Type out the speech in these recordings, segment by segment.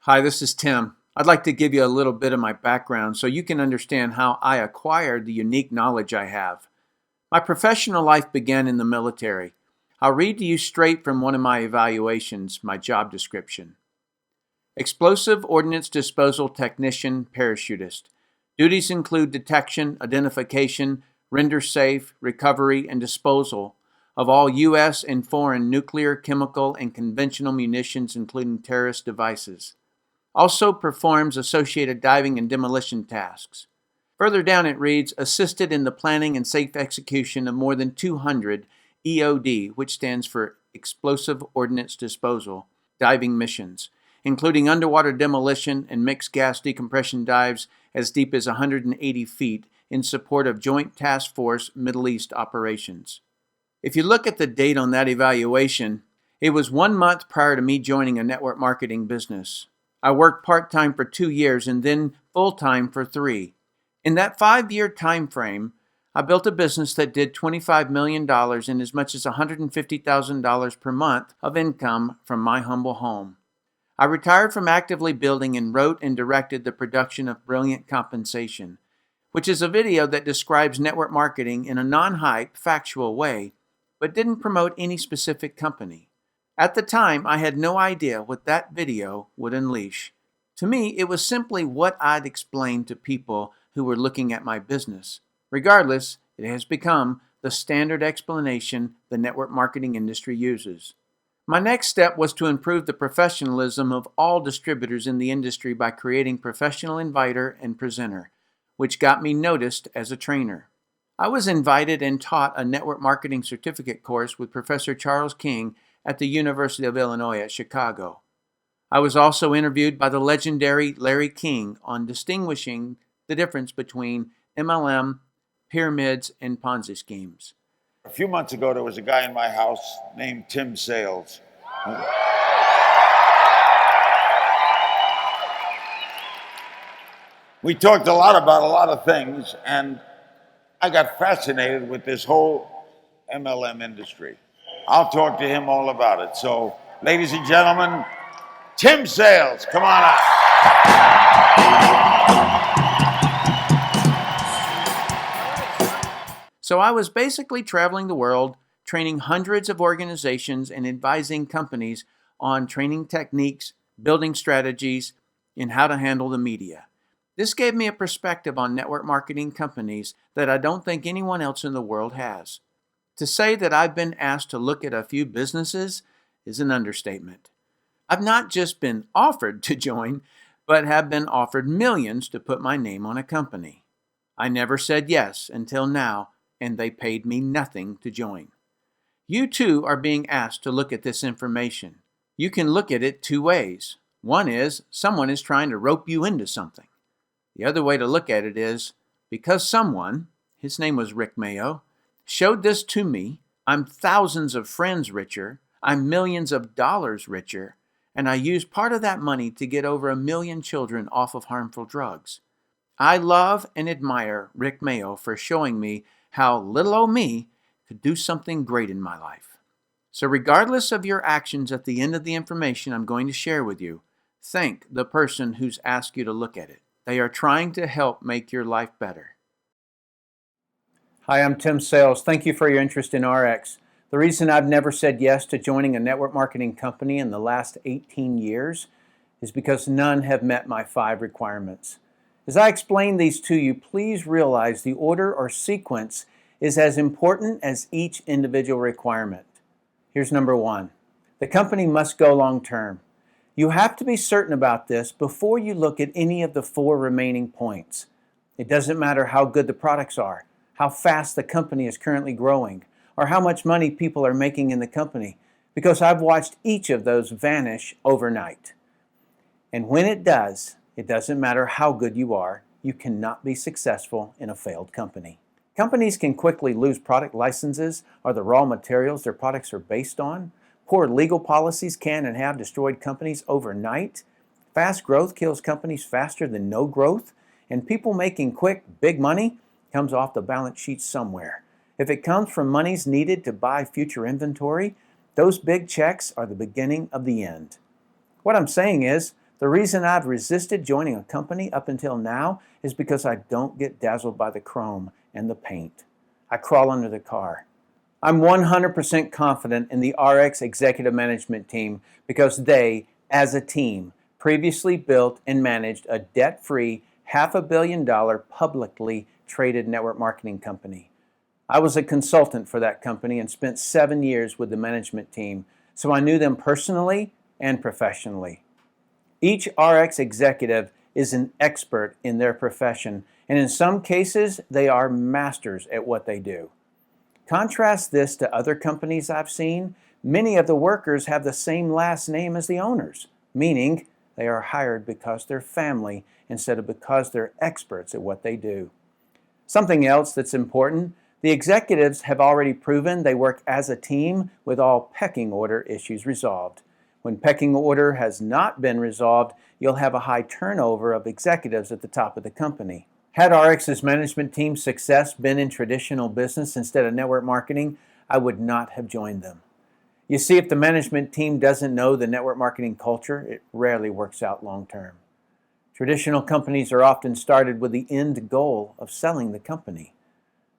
Hi, this is Tim. I'd like to give you a little bit of my background so you can understand how I acquired the unique knowledge I have. My professional life began in the military. I'll read to you straight from one of my evaluations, my job description. Explosive Ordnance Disposal Technician Parachutist. Duties include detection, identification, render safe, recovery, and disposal of all U.S. and foreign nuclear, chemical, and conventional munitions, including terrorist devices. Also performs associated diving and demolition tasks. Further down it reads, assisted in the planning and safe execution of more than 200 EOD, which stands for Explosive Ordnance Disposal, diving missions, including underwater demolition and mixed gas decompression dives as deep as 180 feet in support of Joint Task Force Middle East operations. If you look at the date on that evaluation, it was 1 month prior to me joining a network marketing business. I worked part-time for 2 years and then full-time for 3. In that 5-year time frame, I built a business that did $25 million and as much as $150,000 per month of income from my humble home. I retired from actively building and wrote and directed the production of Brilliant Compensation, which is a video that describes network marketing in a non-hype, factual way, but didn't promote any specific company. At the time, I had no idea what that video would unleash. To me, it was simply what I'd explained to people who were looking at my business. Regardless, it has become the standard explanation the network marketing industry uses. My next step was to improve the professionalism of all distributors in the industry by creating Professional Inviter and Presenter, which got me noticed as a trainer. I was invited and taught a network marketing certificate course with Professor Charles King at the University of Illinois at Chicago. I was also interviewed by the legendary Larry King on distinguishing the difference between MLM, pyramids, and Ponzi schemes. A few months ago, there was a guy in my house named Tim Sales. We talked a lot about a lot of things, and I got fascinated with this whole MLM industry. I'll talk to him all about it. So, ladies and gentlemen, Tim Sales, come on out. So I was basically traveling the world, training hundreds of organizations and advising companies on training techniques, building strategies, and how to handle the media. This gave me a perspective on network marketing companies that I don't think anyone else in the world has. To say that I've been asked to look at a few businesses is an understatement. I've not just been offered to join, but have been offered millions to put my name on a company. I never said yes until now, and they paid me nothing to join. You too are being asked to look at this information. You can look at it 2 ways. One is someone is trying to rope you into something. The other way to look at it is because someone, his name was Rick Mayo, showed this to me, I'm thousands of friends richer, I'm millions of dollars richer, and I used part of that money to get over 1 million children off of harmful drugs. I love and admire Rick Mayo for showing me how little old me could do something great in my life. So regardless of your actions at the end of the information I'm going to share with you, thank the person who's asked you to look at it. They are trying to help make your life better. Hi, I'm Tim Sales. Thank you for your interest in ARIIX. The reason I've never said yes to joining a network marketing company in the last 18 years is because none have met my 5 requirements. As I explain these to you, please realize the order or sequence is as important as each individual requirement. Here's number 1. The company must go long term. You have to be certain about this before you look at any of the 4 remaining points. It doesn't matter how good the products are, how fast the company is currently growing, or how much money people are making in the company, because I've watched each of those vanish overnight. And when it does, it doesn't matter how good you are, you cannot be successful in a failed company. Companies can quickly lose product licenses or the raw materials their products are based on. Poor legal policies can and have destroyed companies overnight. Fast growth kills companies faster than no growth. And people making quick, big money comes off the balance sheet somewhere. If it comes from monies needed to buy future inventory, those big checks are the beginning of the end. What I'm saying is, the reason I've resisted joining a company up until now is because I don't get dazzled by the chrome and the paint. I crawl under the car. I'm 100% confident in the ARIIX executive management team because they, as a team, previously built and managed a debt-free $500 million publicly traded network marketing company. I was a consultant for that company and spent 7 years with the management team, so I knew them personally and professionally. Each ARIIX executive is an expert in their profession, and in some cases, they are masters at what they do. Contrast this to other companies I've seen. Many of the workers have the same last name as the owners, meaning they are hired because they're family instead of because they're experts at what they do. Something else that's important, the executives have already proven they work as a team with all pecking order issues resolved. When pecking order has not been resolved, you'll have a high turnover of executives at the top of the company. Had ARIIX's management team's success been in traditional business instead of network marketing, I would not have joined them. You see, if the management team doesn't know the network marketing culture, it rarely works out long term. Traditional companies are often started with the end goal of selling the company.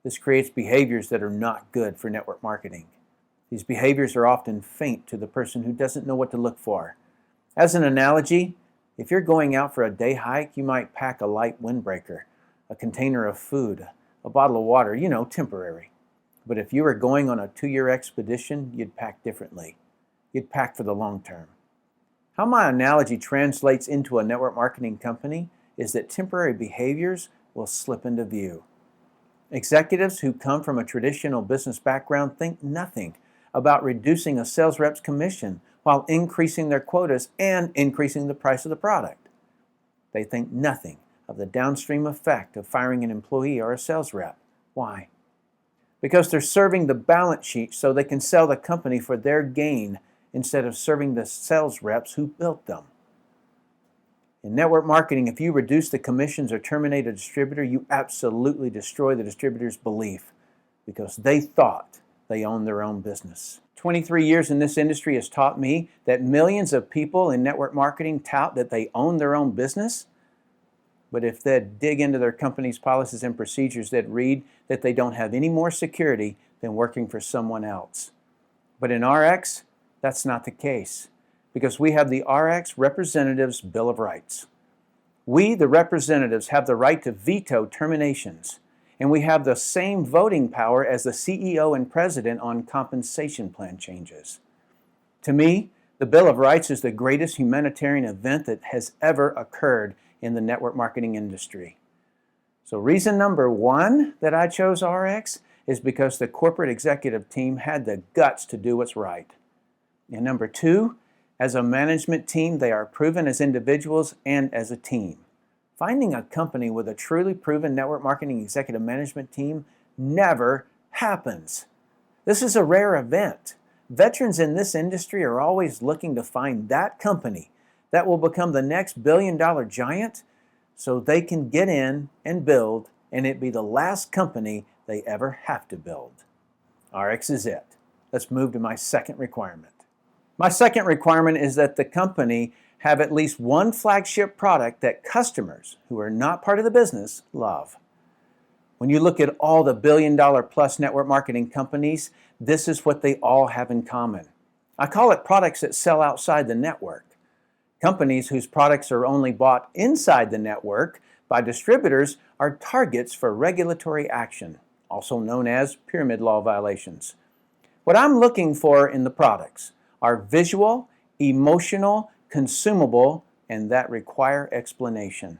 This creates behaviors that are not good for network marketing. These behaviors are often faint to the person who doesn't know what to look for. As an analogy, if you're going out for a day hike, you might pack a light windbreaker, a container of food, a bottle of water, temporary. But if you were going on a 2-year expedition, you'd pack differently. You'd pack for the long term. How my analogy translates into a network marketing company is that temporary behaviors will slip into view. Executives who come from a traditional business background think nothing about reducing a sales rep's commission while increasing their quotas and increasing the price of the product. They think nothing of the downstream effect of firing an employee or a sales rep. Why? Because they're serving the balance sheet so they can sell the company for their gain instead of serving the sales reps who built them. In network marketing, if you reduce the commissions or terminate a distributor, you absolutely destroy the distributor's belief because they thought they owned their own business. 23 years in this industry has taught me that millions of people in network marketing tout that they own their own business. But if they'd dig into their company's policies and procedures, they'd read that they don't have any more security than working for someone else. But in ARIIX, that's not the case, because we have the ARIIX Representatives' Bill of Rights. We, the representatives, have the right to veto terminations, and we have the same voting power as the CEO and president on compensation plan changes. To me, the Bill of Rights is the greatest humanitarian event that has ever occurred in the network marketing industry. So reason number 1 that I chose ARIIX is because the corporate executive team had the guts to do what's right. And number 2, as a management team, they are proven as individuals and as a team. Finding a company with a truly proven network marketing executive management team never happens. This is a rare event. Veterans in this industry are always looking to find that company that will become the next billion-dollar giant so they can get in and build, and it be the last company they ever have to build. ARIIX is it. Let's move to my second requirement. My second requirement is that the company have at least one flagship product that customers who are not part of the business love. When you look at all the billion-dollar plus network marketing companies, this is what they all have in common. I call it products that sell outside the network. Companies whose products are only bought inside the network by distributors are targets for regulatory action, also known as pyramid law violations. What I'm looking for in the products are visual, emotional, consumable, and that require explanation.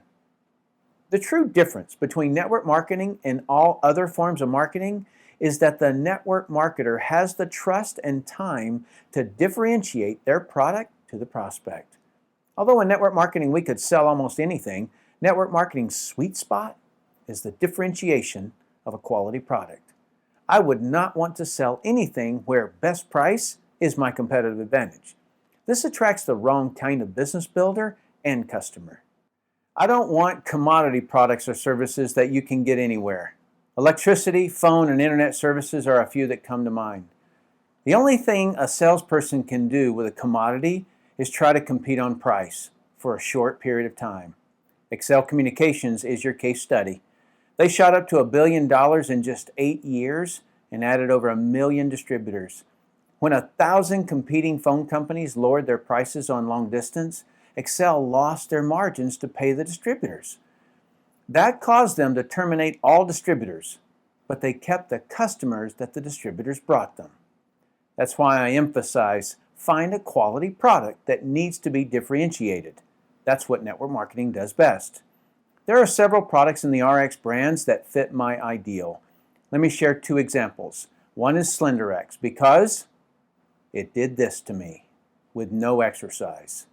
The true difference between network marketing and all other forms of marketing is that the network marketer has the trust and time to differentiate their product to the prospect. Although in network marketing we could sell almost anything, network marketing's sweet spot is the differentiation of a quality product. I would not want to sell anything where best price is my competitive advantage. This attracts the wrong kind of business builder and customer. I don't want commodity products or services that you can get anywhere. Electricity, phone, and internet services are a few that come to mind. The only thing a salesperson can do with a commodity is try to compete on price for a short period of time. Excel Communications is your case study. They shot up to $1 billion in just 8 years and added over 1 million distributors. When 1,000 competing phone companies lowered their prices on long distance, Excel lost their margins to pay the distributors. That caused them to terminate all distributors, but they kept the customers that the distributors brought them. That's why I emphasize find a quality product that needs to be differentiated. That's what network marketing does best. There are several products in the ARIIX brands that fit my ideal. Let me share 2 examples. One is SlenderX because it did this to me with no exercise.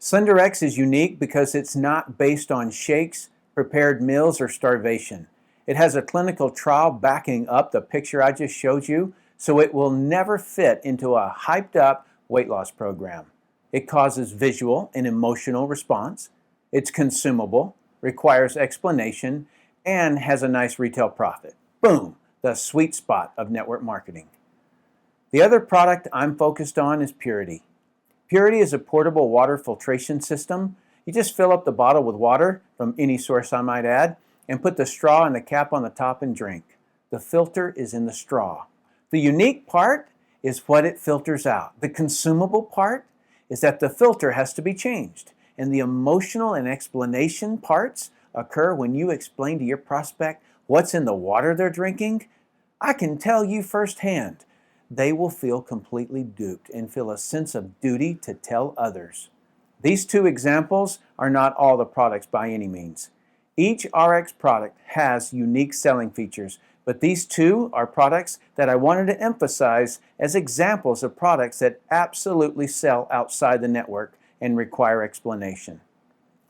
SlenderX is unique because it's not based on shakes, prepared meals, or starvation. It has a clinical trial backing up the picture I just showed you, so it will never fit into a hyped-up weight loss program. It causes visual and emotional response. It's consumable, requires explanation, and has a nice retail profit. Boom! The sweet spot of network marketing. The other product I'm focused on is Purity. Purity is a portable water filtration system. You just fill up the bottle with water, from any source I might add, and put the straw and the cap on the top and drink. The filter is in the straw. The unique part is what it filters out. The consumable part is that the filter has to be changed. And the emotional and explanation parts occur when you explain to your prospect what's in the water they're drinking. I can tell you firsthand, they will feel completely duped and feel a sense of duty to tell others. These 2 examples are not all the products by any means. Each ARIIX product has unique selling features, but these 2 are products that I wanted to emphasize as examples of products that absolutely sell outside the network and require explanation.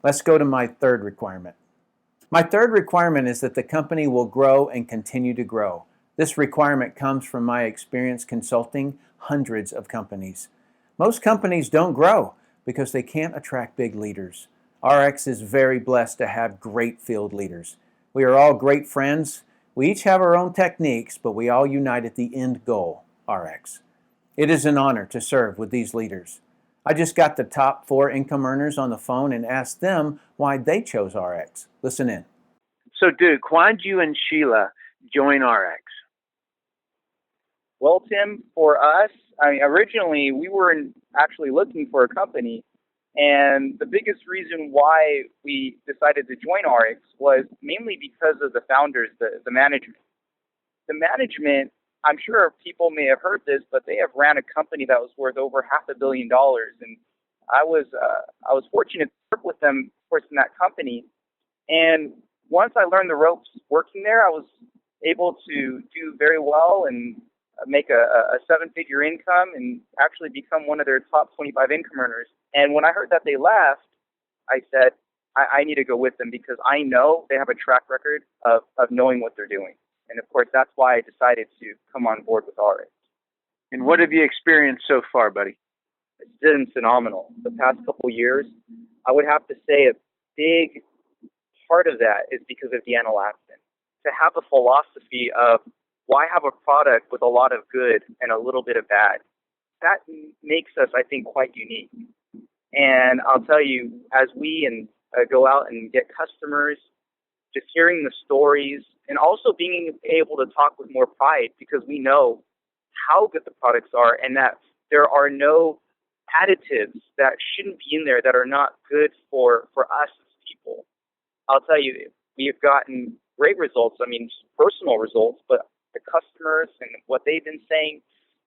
Let's go to my 3rd requirement. My 3rd requirement is that the company will grow and continue to grow. This requirement comes from my experience consulting hundreds of companies. Most companies don't grow because they can't attract big leaders. ARIIX is very blessed to have great field leaders. We are all great friends. We each have our own techniques, but we all unite at the end goal, ARIIX. It is an honor to serve with these leaders. I just got the top 4 income earners on the phone and asked them why they chose ARIIX. Listen in. So, Duke, why did you and Sheila join ARIIX? Well, Tim, for us, originally we were actually looking for a company, and the biggest reason why we decided to join ARIIX was mainly because of the founders, the management. The management, I'm sure people may have heard this, but they have ran a company that was worth over $500 million, and I was fortunate to work with them, of course, in that company. And once I learned the ropes working there, I was able to do very well and make a 7-figure income and actually become one of their top 25 income earners. And when I heard that they left, I said, I need to go with them because I know they have a track record of knowing what they're doing. And of course, that's why I decided to come on board with ARIIX. And what have you experienced so far, buddy? It's been phenomenal. The past couple years, I would have to say a big part of that is because of Deanna Laxton. To have a philosophy of why have a product with a lot of good and a little bit of bad? That makes us, I think, quite unique. And I'll tell you, as we go out and get customers, just hearing the stories and also being able to talk with more pride because we know how good the products are and that there are no additives that shouldn't be in there that are not good for us as people. I'll tell you, we have gotten great results. I mean, personal results, but the customers and what they've been saying,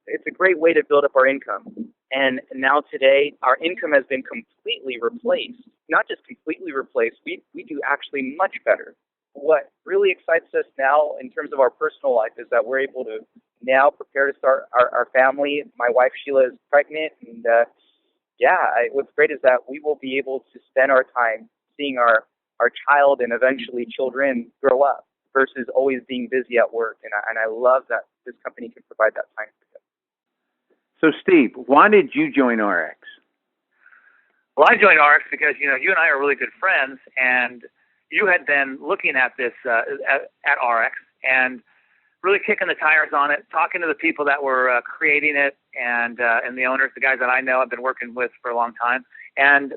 it's a great way to build up our income. And now today, our income has been completely replaced. Not just completely replaced, we do actually much better. What really excites us now in terms of our personal life is that we're able to now prepare to start our family. My wife, Sheila, is pregnant. And what's great is that we will be able to spend our time seeing our child and eventually children grow up versus always being busy at work. And I love that this company can provide that time for them. So, Steve, why did you join ARIIX? Well, I joined ARIIX because, you and I are really good friends, and you had been looking at this at ARIIX and really kicking the tires on it, talking to the people that were creating it and the owners, the guys that I know I've been working with for a long time. And,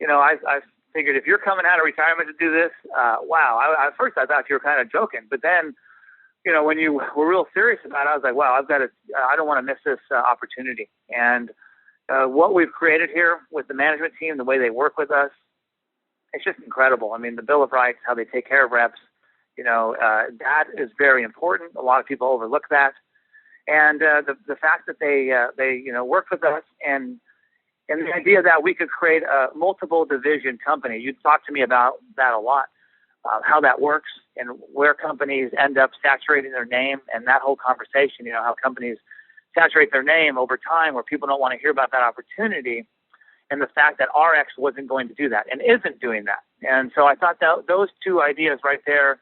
I figured if you're coming out of retirement to do this, wow. At first I thought you were kind of joking, but then, when you were real serious about it, I was like, wow, I don't want to miss this opportunity. And what we've created here with the management team, the way they work with us, it's just incredible. I mean, the Bill of Rights, how they take care of reps, that is very important. A lot of people overlook that. And the fact that they work with us and the idea that we could create a multiple division company. You talked to me about that a lot, how that works and where companies end up saturating their name and that whole conversation, how companies saturate their name over time where people don't want to hear about that opportunity, and the fact that ARIIX wasn't going to do that and isn't doing that. And so I thought that those two ideas right there,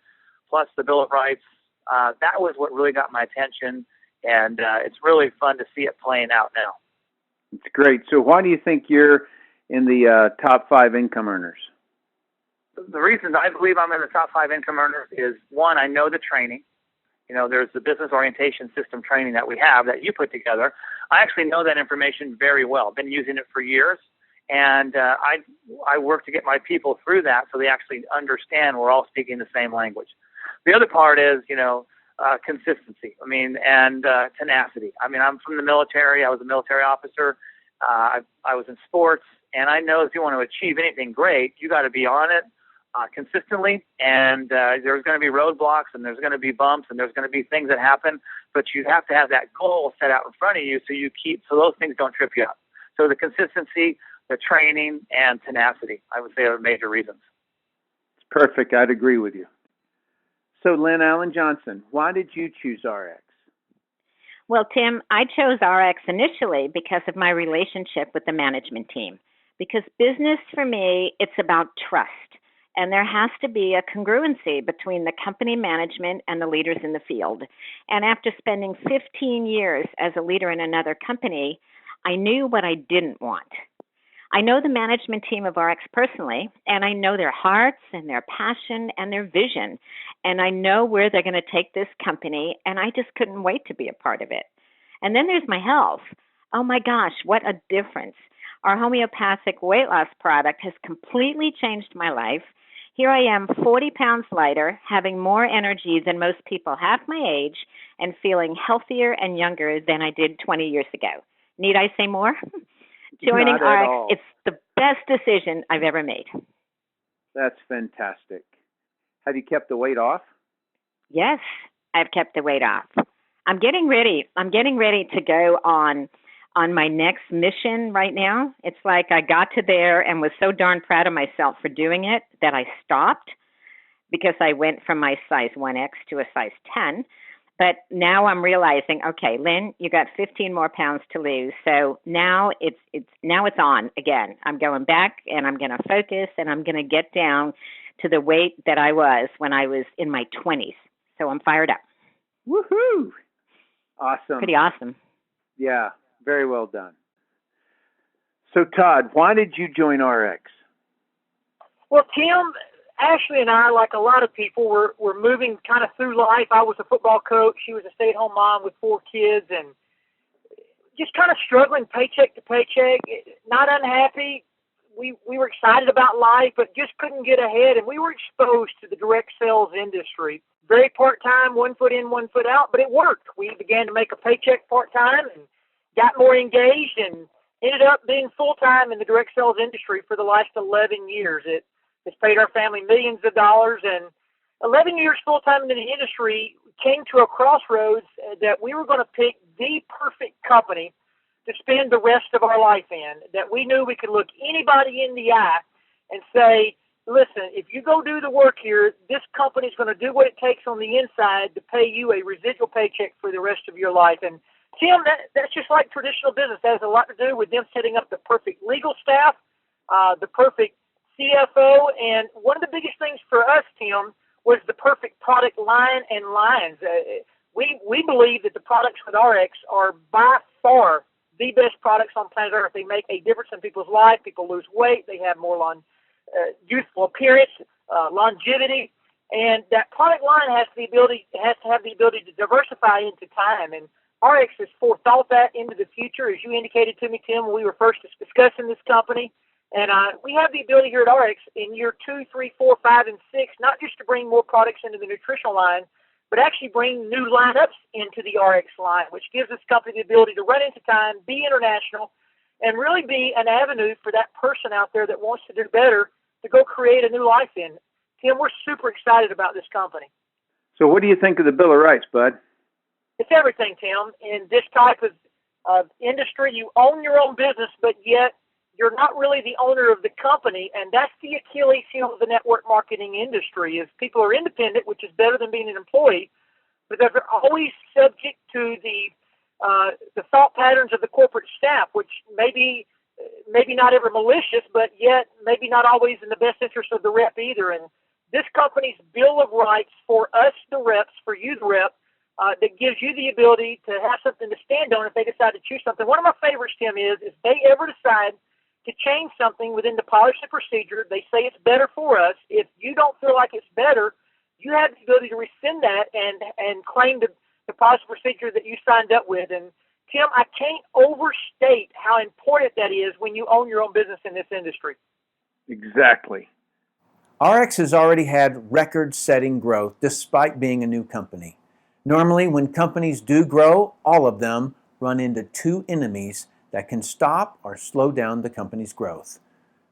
plus the Bill of Rights, that was what really got my attention, and it's really fun to see it playing out now. It's great. So why do you think you're in the top 5 income earners? The reasons I believe I'm in the top 5 income earners is, one, I know the training. There's the business orientation system training that we have that you put together. I actually know that information very well. I've been using it for years, and I work to get my people through that so they actually understand we're all speaking the same language. The other part is, consistency. And tenacity. I'm from the military. I was a military officer. I was in sports, and I know if you want to achieve anything great, you got to be on it consistently. And there's going to be roadblocks, and there's going to be bumps, and there's going to be things that happen. But you have to have that goal set out in front of you so those things don't trip you up. So the consistency, the training, and tenacity, I would say, are major reasons. It's perfect. I'd agree with you. So, Lynn Allen Johnson, why did you choose ARIIX? Well, Tim, I chose ARIIX initially because of my relationship with the management team. Because business, for me, it's about trust. And there has to be a congruency between the company management and the leaders in the field. And after spending 15 years as a leader in another company, I knew what I didn't want. I know the management team of ARIIX personally, and I know their hearts and their passion and their vision, and I know where they're going to take this company, and I just couldn't wait to be a part of it. And then there's my health. Oh my gosh, what a difference. Our homeopathic weight loss product has completely changed my life. Here I am, 40 pounds lighter, having more energy than most people half my age, and feeling healthier and younger than I did 20 years ago. Need I say more? Joining ARIIX, it's the best decision I've ever made. That's fantastic. Have you kept the weight off? Yes, I've kept the weight off. I'm getting ready. To go on my next mission right now. It's like I got to there and was so darn proud of myself for doing it that I stopped because I went from my size 1X to a size 10. But now I'm realizing, okay, Lynn, you got 15 more pounds to lose. So now it's on again. I'm going back and I'm going to focus and I'm going to get down to the weight that I was when I was in my 20s. So I'm fired up. Woohoo! Awesome. Pretty awesome. Yeah, very well done. So Todd, why did you join ARIIX? Well, Tim, Ashley and I, like a lot of people, were moving kind of through life. I was a football coach. She was a stay-at-home mom with 4 kids and just kind of struggling paycheck to paycheck, not unhappy. We were excited about life, but just couldn't get ahead, and we were exposed to the direct sales industry. Very part-time, 1 foot in, 1 foot out, but it worked. We began to make a paycheck part-time and got more engaged and ended up being full-time in the direct sales industry for the last 11 years. It's paid our family millions of dollars, and 11 years full-time in the industry came to a crossroads that we were going to pick the perfect company to spend the rest of our life in, that we knew we could look anybody in the eye and say, listen, if you go do the work here, this company's going to do what it takes on the inside to pay you a residual paycheck for the rest of your life. And Tim, that's just like traditional business. That has a lot to do with them setting up the perfect legal staff, the perfect CFO, and one of the biggest things for us, Tim, was the perfect product line and lines. We believe that the products with ARIIX are by far the best products on planet Earth. They make a difference in people's life. People lose weight. They have more youthful appearance, longevity, and that product line has to have the ability to diversify into time. And ARIIX has forethought that into the future, as you indicated to me, Tim, when we were first discussing this company. And we have the ability here at ARIIX in year 2, 3, 4, 5, and 6, not just to bring more products into the nutritional line, but actually bring new lineups into the ARIIX line, which gives this company the ability to run into time, be international, and really be an avenue for that person out there that wants to do better to go create a new life in. Tim, we're super excited about this company. So what do you think of the Bill of Rights, Bud? It's everything, Tim. In this type of industry, you own your own business, but yet you're not really the owner of the company, and that's the Achilles heel of the network marketing industry. Is people are independent, which is better than being an employee, but they're always subject to the thought patterns of the corporate staff, which maybe not ever malicious, but yet maybe not always in the best interest of the rep either. And this company's Bill of Rights for us, the reps, for you, the rep, that gives you the ability to have something to stand on if they decide to choose something. One of my favorites, Tim, is if they ever decide to change something within the policy procedure, they say it's better for us. If you don't feel like it's better, you have the ability to rescind that and claim the policy procedure that you signed up with. And Tim, I can't overstate how important that is when you own your own business in this industry. Exactly. ARIIX has already had record-setting growth despite being a new company. Normally, when companies do grow, all of them run into two enemies that can stop or slow down the company's growth.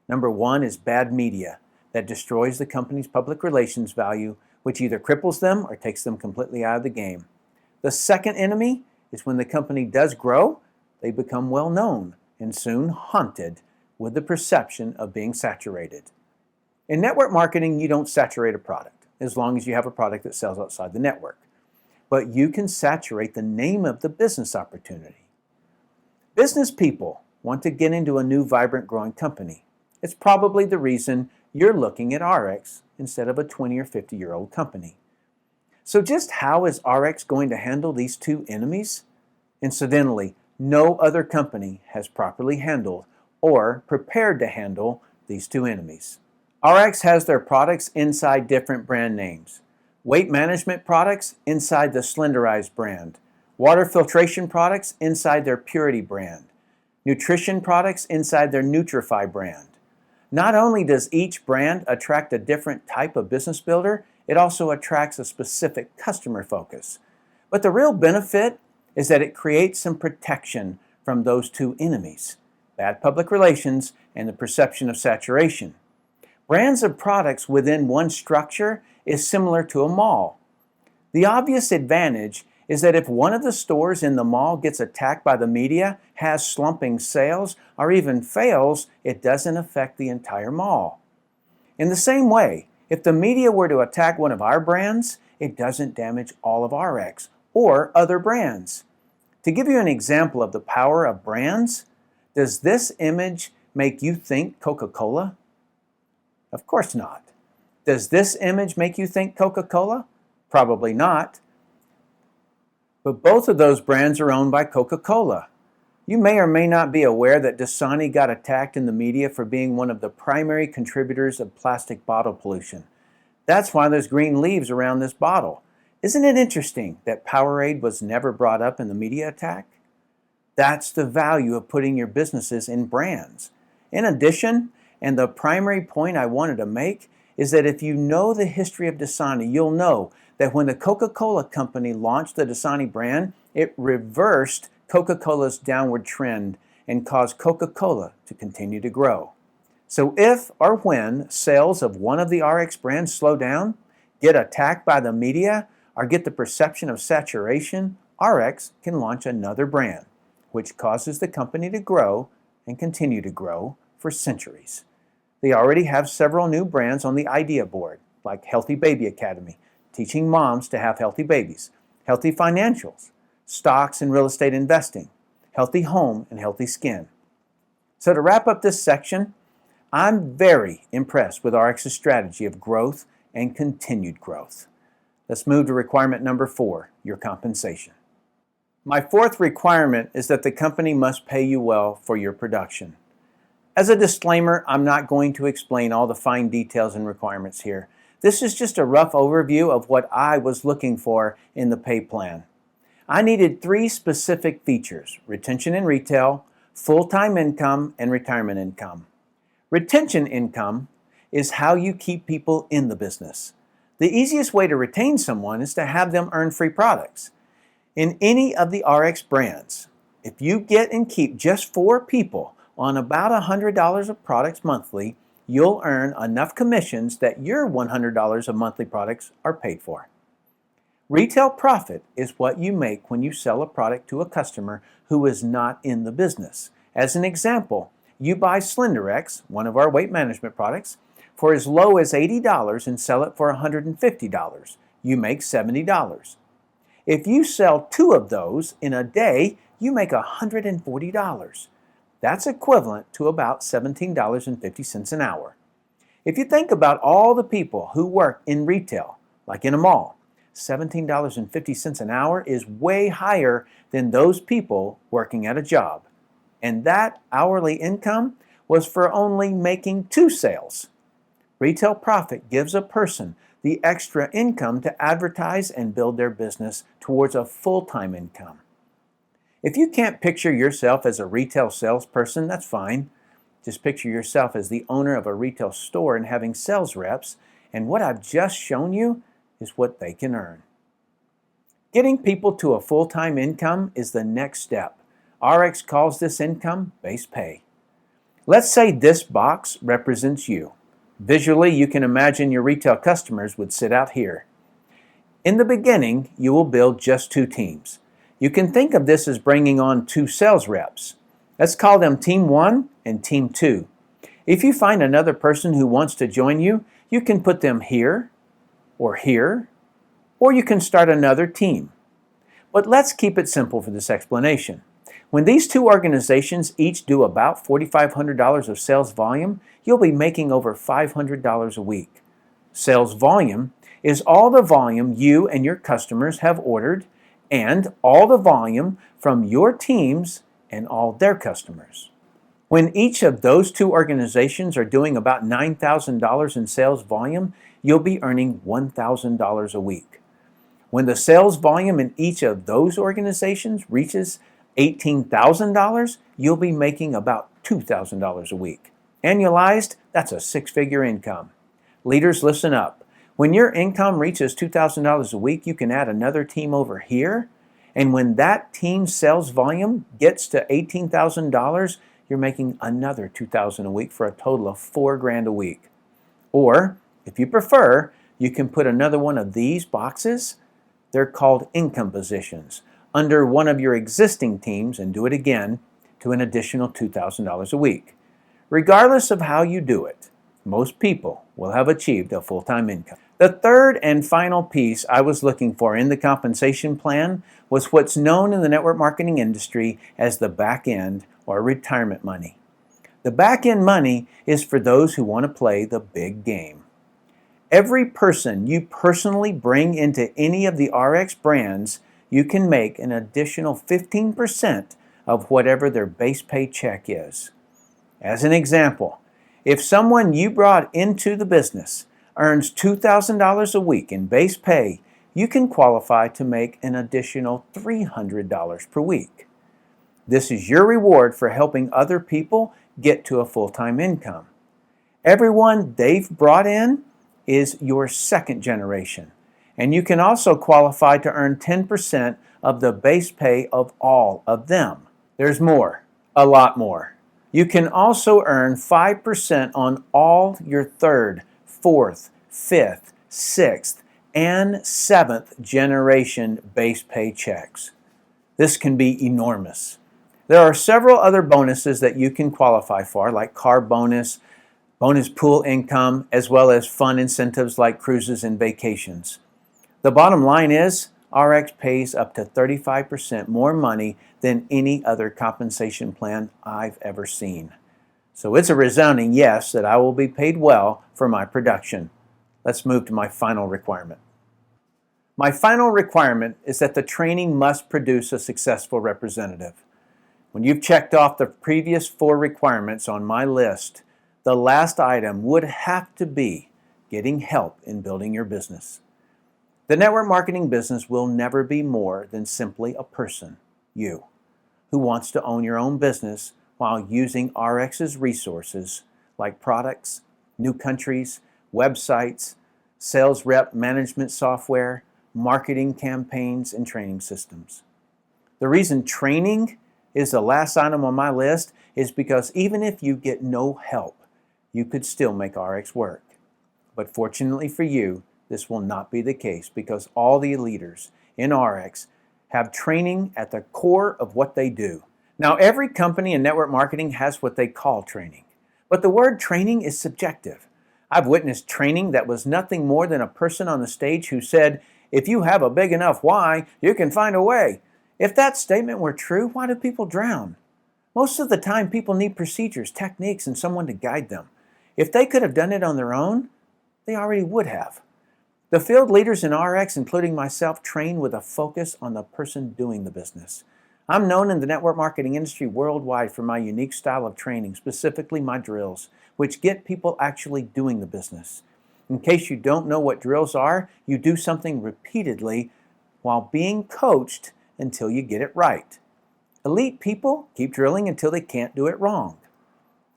Number one is bad media that destroys the company's public relations value, which either cripples them or takes them completely out of the game. The second enemy is when the company does grow, they become well known and soon haunted with the perception of being saturated. In network marketing, you don't saturate a product as long as you have a product that sells outside the network. But you can saturate the name of the business opportunity. Business people want to get into a new, vibrant, growing company. It's probably the reason you're looking at ARIIX instead of a 20 or 50-year-old company. So just how is ARIIX going to handle these two enemies? Incidentally, no other company has properly handled or prepared to handle these two enemies. ARIIX has their products inside different brand names. Weight management products inside the Slenderize brand. Water filtration products inside their Purity brand. Nutrition products inside their Nutrify brand. Not only does each brand attract a different type of business builder, it also attracts a specific customer focus. But the real benefit is that it creates some protection from those two enemies, bad public relations and the perception of saturation. Brands of products within one structure is similar to a mall. The obvious advantage is that if one of the stores in the mall gets attacked by the media, has slumping sales, or even fails, it doesn't affect the entire mall. In the same way, if the media were to attack one of our brands, it doesn't damage all of ARIIX or other brands. To give you an example of the power of brands, does this image make you think Coca-Cola? Of course not. Does this image make you think Coca-Cola? Probably not. But both of those brands are owned by Coca-Cola. You may or may not be aware that Dasani got attacked in the media for being one of the primary contributors of plastic bottle pollution. That's why there's green leaves around this bottle. Isn't it interesting that Powerade was never brought up in the media attack? That's the value of putting your businesses in brands. In addition, and the primary point I wanted to make, is that if you know the history of Dasani, you'll know that when the Coca-Cola company launched the Dasani brand, it reversed Coca-Cola's downward trend and caused Coca-Cola to continue to grow. So if or when sales of one of the ARIIX brands slow down, get attacked by the media, or get the perception of saturation, ARIIX can launch another brand, which causes the company to grow and continue to grow for centuries. They already have several new brands on the idea board, like Healthy Baby Academy, teaching moms to have healthy babies, Healthy Financials, stocks and real estate investing, Healthy Home, and Healthy Skin. So to wrap up this section, I'm very impressed with ARIIX's strategy of growth and continued growth. Let's move to requirement number 4, your compensation. My fourth requirement is that the company must pay you well for your production. As a disclaimer, I'm not going to explain all the fine details and requirements here. This is just a rough overview of what I was looking for in the pay plan. I needed 3 specific features: retention in retail, full-time income, and retirement income. Retention income is how you keep people in the business. The easiest way to retain someone is to have them earn free products. In any of the RX brands, if you get and keep just 4 people on about $100 of products monthly, you'll earn enough commissions that your $100 of monthly products are paid for. Retail profit is what you make when you sell a product to a customer who is not in the business. As an example, you buy Slenderex, one of our weight management products, for as low as $80 and sell it for $150. You make $70. If you sell 2 of those in a day, you make $140. That's equivalent to about $17.50 an hour. If you think about all the people who work in retail, like in a mall, $17.50 an hour is way higher than those people working at a job. And that hourly income was for only making 2 sales. Retail profit gives a person the extra income to advertise and build their business towards a full-time income. If you can't picture yourself as a retail salesperson, that's fine. Just picture yourself as the owner of a retail store and having sales reps, and what I've just shown you is what they can earn. Getting people to a full-time income is the next step. RX calls this income base pay. Let's say this box represents you. Visually, you can imagine your retail customers would sit out here. In the beginning, you will build just 2 teams. You can think of this as bringing on 2 sales reps. Let's call them Team 1 and Team 2. If you find another person who wants to join you, you can put them here, or you can start another team. But let's keep it simple for this explanation. When these 2 organizations each do about $4,500 of sales volume, you'll be making over $500 a week. Sales volume is all the volume you and your customers have ordered, and all the volume from your teams and all their customers. When each of those 2 organizations are doing about $9,000 in sales volume, you'll be earning $1,000 a week. When the sales volume in each of those organizations reaches $18,000, you'll be making about $2,000 a week. Annualized, that's a 6-figure income. Leaders, listen up. When your income reaches $2,000 a week, you can add another team over here. And when that team's sales volume gets to $18,000, you're making another $2,000 a week for a total of $4,000 a week. Or, if you prefer, you can put another one of these boxes. They're called income positions under one of your existing teams and do it again to an additional $2,000 a week. Regardless of how you do it, most people will have achieved a full-time income. The third and final piece I was looking for in the compensation plan was what's known in the network marketing industry as the back end or retirement money. The back end money is for those who want to play the big game. Every person you personally bring into any of the RX brands, you can make an additional 15% of whatever their base pay check is. As an example, if someone you brought into the business earns $2,000 a week in base pay, you can qualify to make an additional $300 per week. This is your reward for helping other people get to a full-time income. Everyone they've brought in is your second generation, and you can also qualify to earn 10% of the base pay of all of them. There's more, a lot more. You can also earn 5% on all your 3rd, 4th, 5th, 6th, and 7th generation base pay checks. This can be enormous. There are several other bonuses that you can qualify for, like car bonus, bonus pool income, as well as fun incentives like cruises and vacations. The bottom line is, RX pays up to 35% more money than any other compensation plan I've ever seen. So it's a resounding yes that I will be paid well for my production. Let's move to my final requirement. My final requirement is that the training must produce a successful representative. When you've checked off the previous 4 requirements on my list, the last item would have to be getting help in building your business. The network marketing business will never be more than simply a person, you, who wants to own your own business while using ARIIX's resources like products, new countries, websites, sales rep management software, marketing campaigns, and training systems. The reason training is the last item on my list is because even if you get no help, you could still make ARIIX work. But fortunately for you, this will not be the case because all the leaders in ARIIX have training at the core of what they do. Now, every company in network marketing has what they call training, but the word training is subjective. I've witnessed training that was nothing more than a person on the stage who said, "If you have a big enough why, you can find a way." If that statement were true, why do people drown? Most of the time, people need procedures, techniques, and someone to guide them. If they could have done it on their own, they already would have. The field leaders in ARIIX, including myself, train with a focus on the person doing the business. I'm known in the network marketing industry worldwide for my unique style of training, specifically my drills, which get people actually doing the business. In case you don't know what drills are, you do something repeatedly while being coached until you get it right. Elite people keep drilling until they can't do it wrong.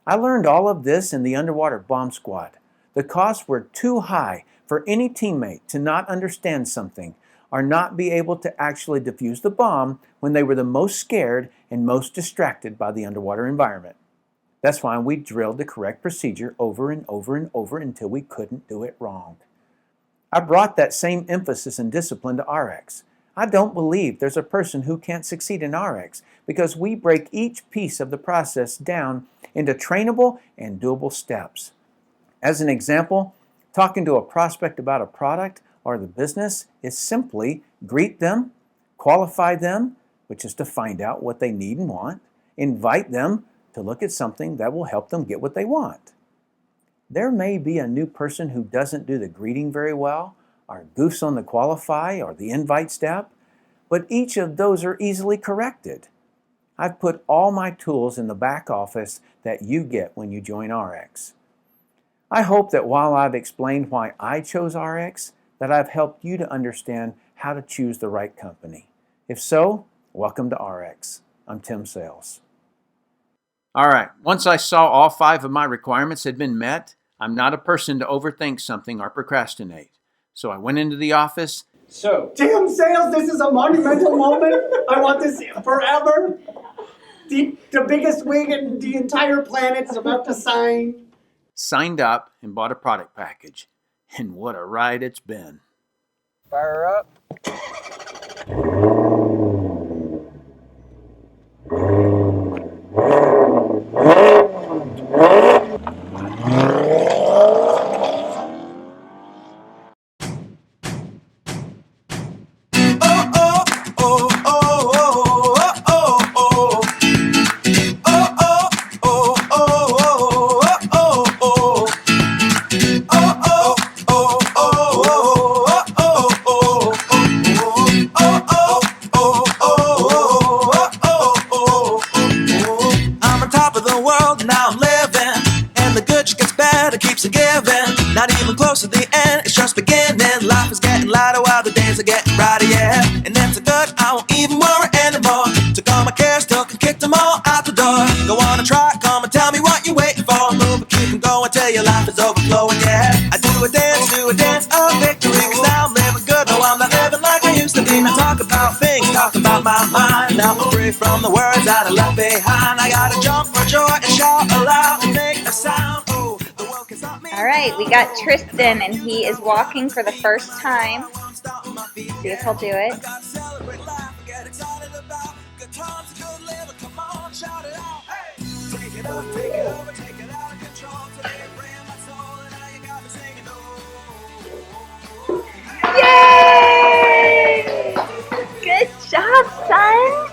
I learned all of this in the underwater bomb squad. The costs were too high for any teammate to not understand something or not be able to actually defuse the bomb when they were the most scared and most distracted by the underwater environment. That's why we drilled the correct procedure over and over and over until we couldn't do it wrong. I brought that same emphasis and discipline to ARIIX. I don't believe there's a person who can't succeed in ARIIX because we break each piece of the process down into trainable and doable steps. As an example, talking to a prospect about a product or the business is simply greet them, qualify them, which is to find out what they need and want, invite them to look at something that will help them get what they want. There may be a new person who doesn't do the greeting very well, or goofs on the qualify or the invite step, but each of those are easily corrected. I've put all my tools in the back office that you get when you join ARIIX. I hope that while I've explained why I chose ARIIX, that I've helped you to understand how to choose the right company. If so, welcome to ARIIX. I'm Tim Sales. All right, once I saw all 5 of my requirements had been met, I'm not a person to overthink something or procrastinate. So I went into the office. So, Tim Sales, this is a monumental moment. I want this forever. The biggest wig in the entire planet is about to sign. Signed up and bought a product package. And what a ride it's been. Fire up. Not even close to the end, it's just beginning. Life is getting lighter while the days are getting brighter, yeah. And then so good, I won't even worry anymore. Took all my cares, took and kicked them all out the door. Go on and try, come and tell me what you're waiting for. Move and keep on going till your life is overflowing, yeah. I do a dance of victory. Cause now I'm living good, no I'm not living like I used to be. Now talk about things, talk about my mind. Now I'm free from the words that I left behind. I gotta jump for joy and shout aloud and make a sound. Ooh. All right, we got Tristan, and he is walking for the first time. See if he'll do it. Yay! Good job, son.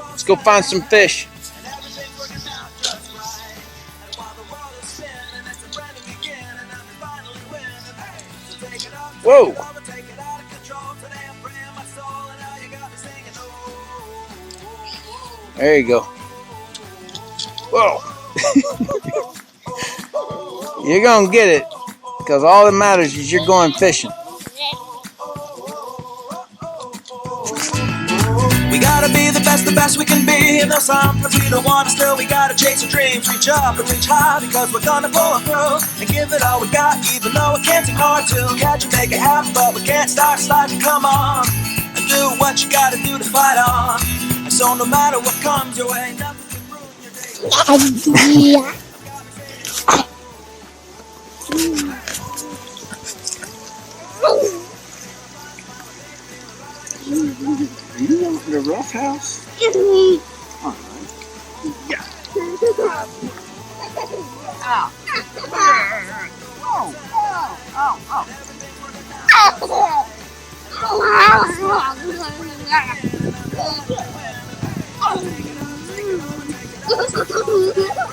Let's go find some fish. Whoa. There you go. Whoa. You're going to get it, because all that matters is you're going fishing. We gotta be the best we can be. And though sometimes we don't want to, still we gotta chase our dreams. Reach up and reach high, because we're gonna pull through and give it all we got, even though it can seem hard to catch and make it happen. But we can't start sliding, come on, and do what you gotta do to fight on. And so no matter what comes your way, nothing can ruin your day. Are you in the rough house? All right. Yeah. Ow. Oh.